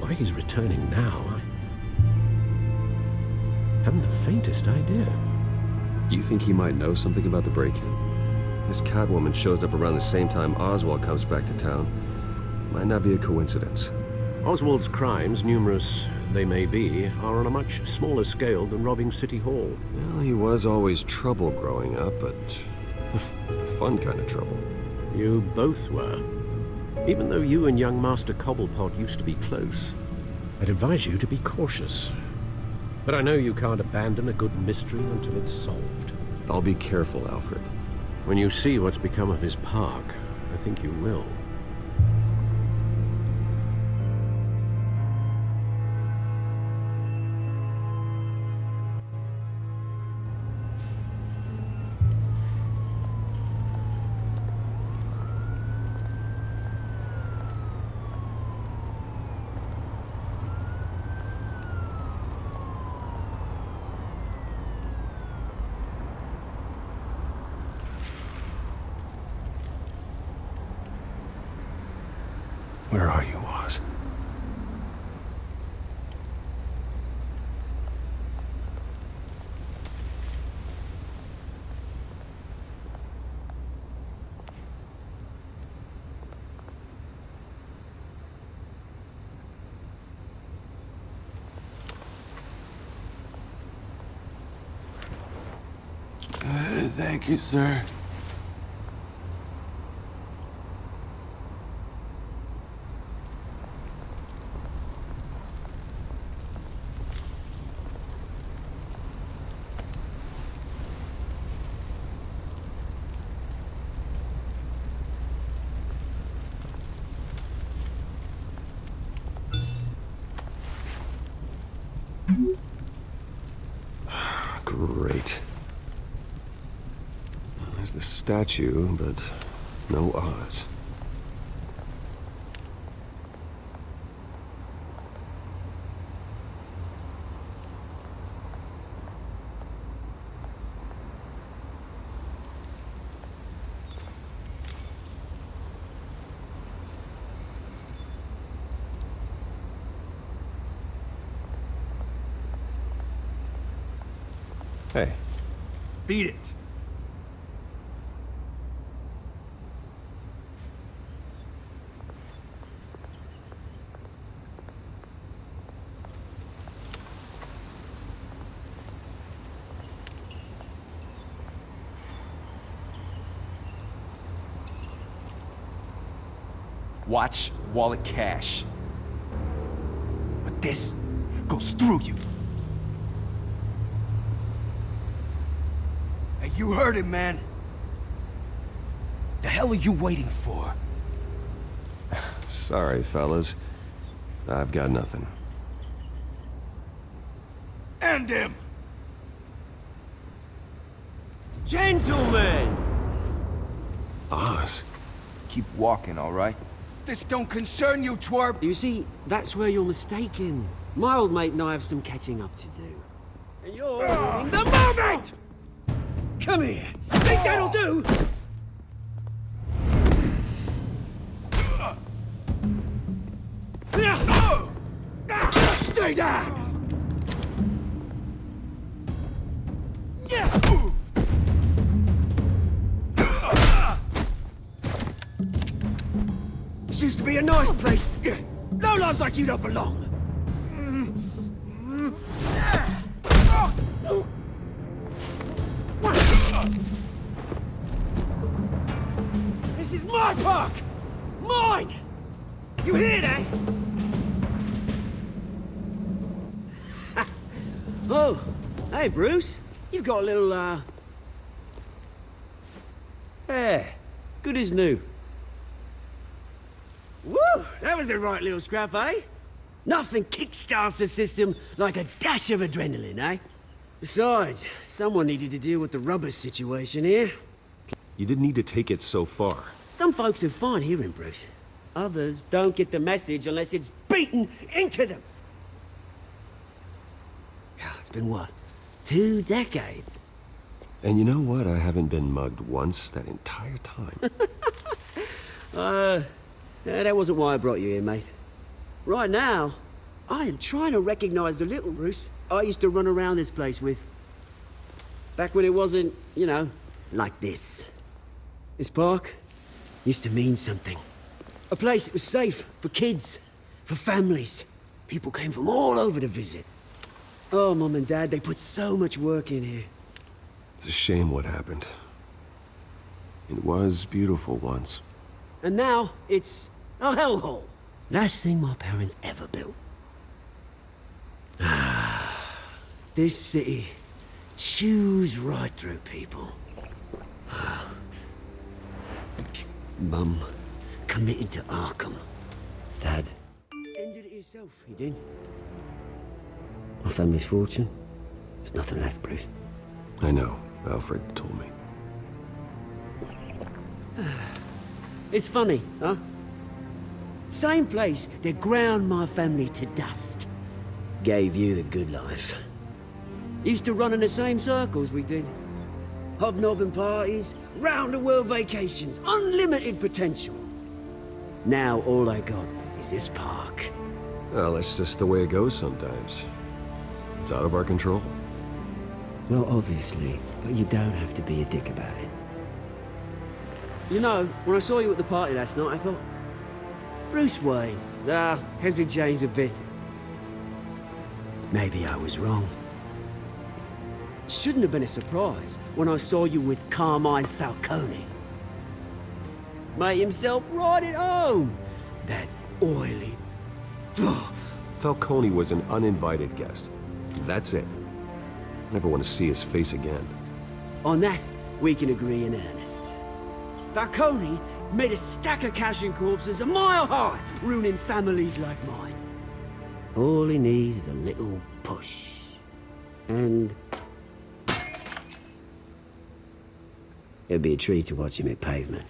Why he's returning now, I haven't the faintest idea. Do you think he might know something about the break-in? This Catwoman shows up around the same time Oswald comes back to town. Might not be a coincidence. Oswald's crimes, numerous they may be, are on a much smaller scale than robbing City Hall. Well, he was always trouble growing up, but it was the fun kind of trouble. You both were. Even though you and young Master Cobblepot used to be close, I'd advise you to be cautious. But I know you can't abandon a good mystery until it's solved. I'll be careful, Alfred. When you see what's become of his park, I think you will. Where are you, Oz? Thank you, sir. Great. There's the statue, but no Oz. Hey. Beat it. Watch wallet cash. But this goes through you. Hey, you heard him, man. The hell are you waiting for? Sorry, fellas. I've got nothing. End him! Gentlemen! Oz? Keep walking, all right? This don't concern you, twerp! You see, that's where you're mistaken. My old mate and I have some catching up to do. And you're in the moment! Come here! Think that'll do? Stay down! This used to be a nice place. No lives like you don't belong. This is my park! Mine! You hear that? Oh, hey Bruce. You've got a little, yeah, good as new. Woo! That was a right little scrap, eh? Nothing kickstarts the system like a dash of adrenaline, eh? Besides, someone needed to deal with the rubber situation here. You didn't need to take it so far. Some folks are fine hearing, Bruce. Others don't get the message unless it's beaten into them. It's been what? 2 decades? And you know what? I haven't been mugged once that entire time. That wasn't why I brought you here, mate. Right now, I am trying to recognize the little Bruce I used to run around this place with. Back when it wasn't, you know, like this. This park used to mean something. A place that was safe for kids, for families. People came from all over to visit. Oh, Mum and Dad, they put so much work in here. It's a shame what happened. It was beautiful once. And now, it's a hellhole. Last thing my parents ever built. This city chews right through people. Mum committed to Arkham. Dad ended it himself, he did. My family's fortune, there's nothing left, Bruce. I know. Alfred told me. It's funny, huh? Same place that ground my family to dust. Gave you the good life. Used to run in the same circles we did. Hobnobbing parties, round-the-world vacations, unlimited potential. Now all I got is this park. Well, that's just the way it goes sometimes. It's out of our control. Well, obviously, but you don't have to be a dick about it. You know, when I saw you at the party last night, I thought, Bruce Wayne. Has he changed a bit? Maybe I was wrong. Shouldn't have been a surprise when I saw you with Carmine Falcone. Made himself right at home. That oily... Falcone was an uninvited guest. That's it. I never want to see his face again. On that, we can agree in earnest. Falcone made a stack of cash and corpses a mile high, ruining families like mine. All he needs is a little push. And... it'd be a treat to watch him hit pavement.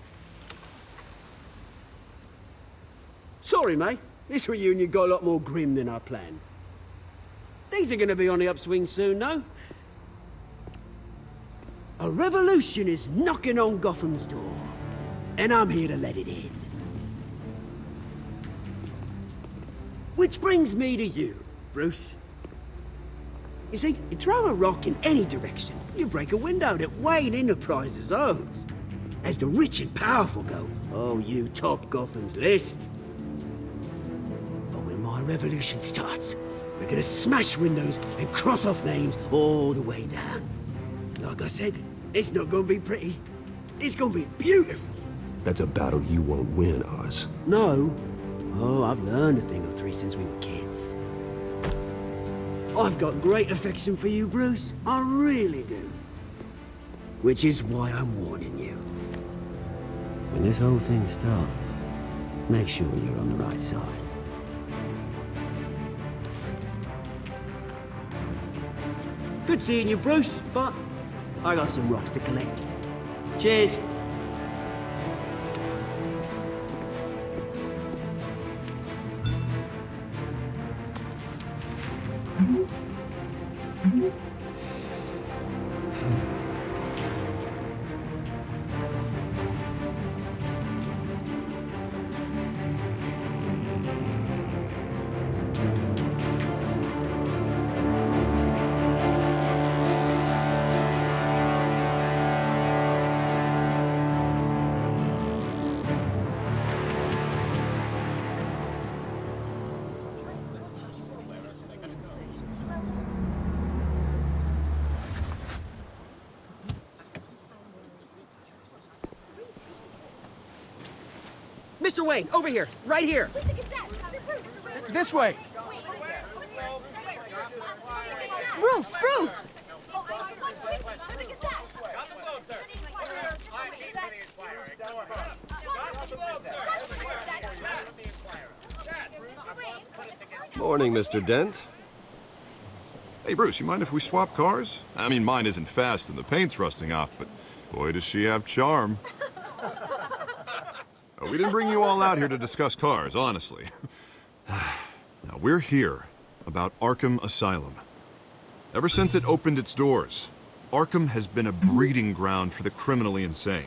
Sorry, mate. This reunion got a lot more grim than I planned. Things are gonna be on the upswing soon, no? A revolution is knocking on Gotham's door. And I'm here to let it in. Which brings me to you, Bruce. You see, you throw a rock in any direction, you break a window that Wayne Enterprises owns. As the rich and powerful go, oh, you top Gotham's list. But when my revolution starts, we're gonna smash windows and cross off names all the way down. Like I said, it's not gonna be pretty. It's gonna be beautiful. That's a battle you won't win, Oz. No. Oh, I've learned a thing or three since we were kids. I've got great affection for you, Bruce. I really do. Which is why I'm warning you. When this whole thing starts, make sure you're on the right side. Good seeing you, Bruce, but I got some rocks to collect. Cheers. Mr. Wayne, over here, right here. This way! Bruce, Bruce! Morning, Mr. Dent. Hey, Bruce, you mind if we swap cars? I mean, mine isn't fast and the paint's rusting off, but boy, does she have charm. We didn't bring you all out here to discuss cars, honestly. Now, we're here about Arkham Asylum. Ever since it opened its doors, Arkham has been a breeding ground for the criminally insane.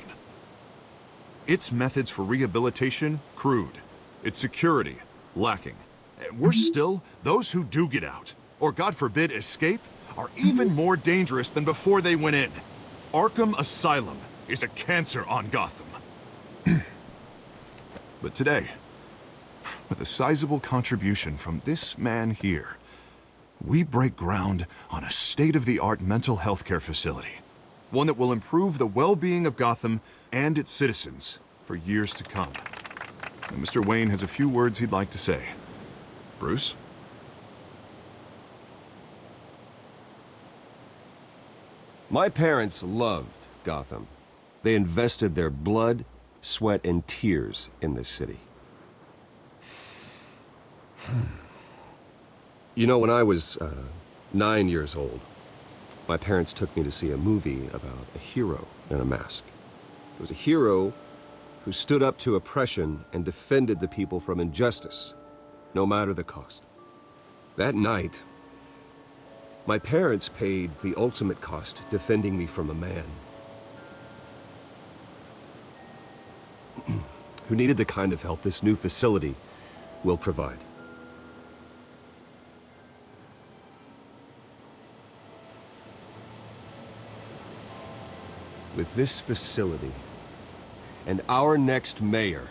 Its methods for rehabilitation, crude. Its security, lacking. Worse still, those who do get out, or God forbid escape, are even more dangerous than before they went in. Arkham Asylum is a cancer on Gotham. But today, with a sizable contribution from this man here, we break ground on a state-of-the-art mental health care facility. One that will improve the well-being of Gotham and its citizens for years to come. And Mr. Wayne has a few words he'd like to say. Bruce? My parents loved Gotham. They invested their blood, sweat, and tears in this city. You know, when I was 9 years old, my parents took me to see a movie about a hero in a mask. It was a hero who stood up to oppression and defended the people from injustice, no matter the cost. That night, my parents paid the ultimate cost defending me from a man who needed the kind of help this new facility will provide. With this facility and our next mayor,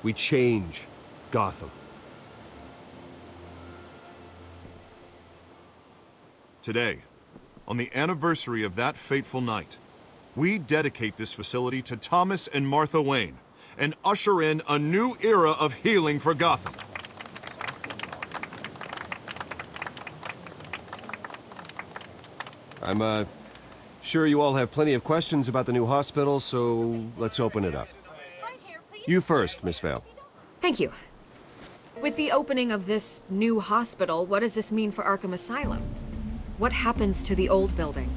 we change Gotham. Today, on the anniversary of that fateful night, we dedicate this facility to Thomas and Martha Wayne and usher in a new era of healing for Gotham. I'm sure you all have plenty of questions about the new hospital, so let's open it up. You first, Miss Vale. Thank you. With the opening of this new hospital, what does this mean for Arkham Asylum? What happens to the old building?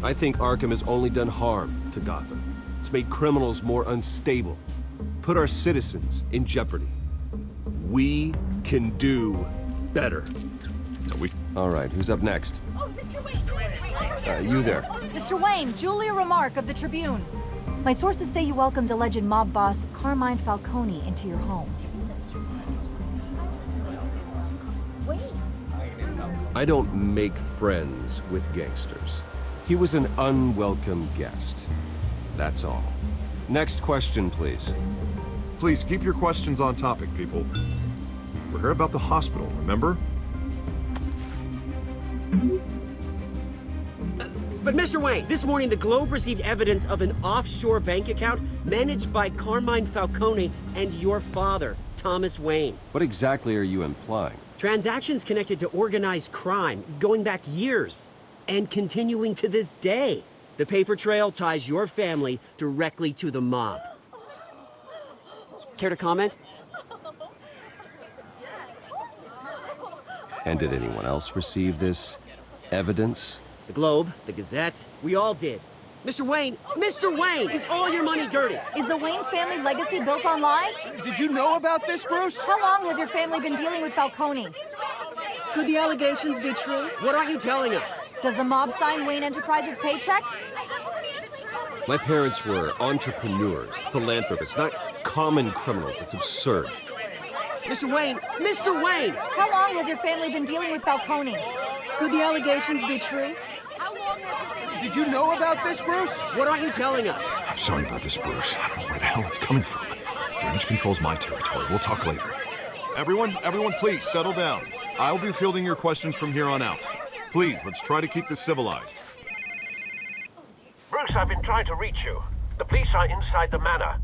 I think Arkham has only done harm to Gotham. It's made criminals more unstable, put our citizens in jeopardy. We can do better. All right, who's up next? Oh, Mr. Wayne! You there. Mr. Wayne, Julia Remark of the Tribune. My sources say you welcomed alleged mob boss Carmine Falcone into your home. I don't make friends with gangsters. He was an unwelcome guest. That's all. Next question, please. Please keep your questions on topic, people. We're here about the hospital, remember? But Mr. Wayne, this morning the Globe received evidence of an offshore bank account managed by Carmine Falcone and your father, Thomas Wayne. What exactly are you implying? Transactions connected to organized crime, going back years, and continuing to this day. The paper trail ties your family directly to the mob. Care to comment? And did anyone else receive this evidence? The Globe, the Gazette, we all did. Mr. Wayne, is all your money dirty? Is the Wayne family legacy built on lies? Did you know about this, Bruce? How long has your family been dealing with Falcone? Could the allegations be true? What are you telling us? Does the mob sign Wayne Enterprises paychecks? My parents were entrepreneurs, philanthropists, not common criminals. It's absurd. Mr. Wayne! How long has your family been dealing with Falcone? Could the allegations be true? Did you know about this, Bruce? What are you telling us? I'm sorry about this, Bruce. I don't know where the hell it's coming from. Damage control's my territory. We'll talk later. Everyone, please settle down. I'll be fielding your questions from here on out. Please, let's try to keep this civilized. Bruce, I've been trying to reach you. The police are inside the manor.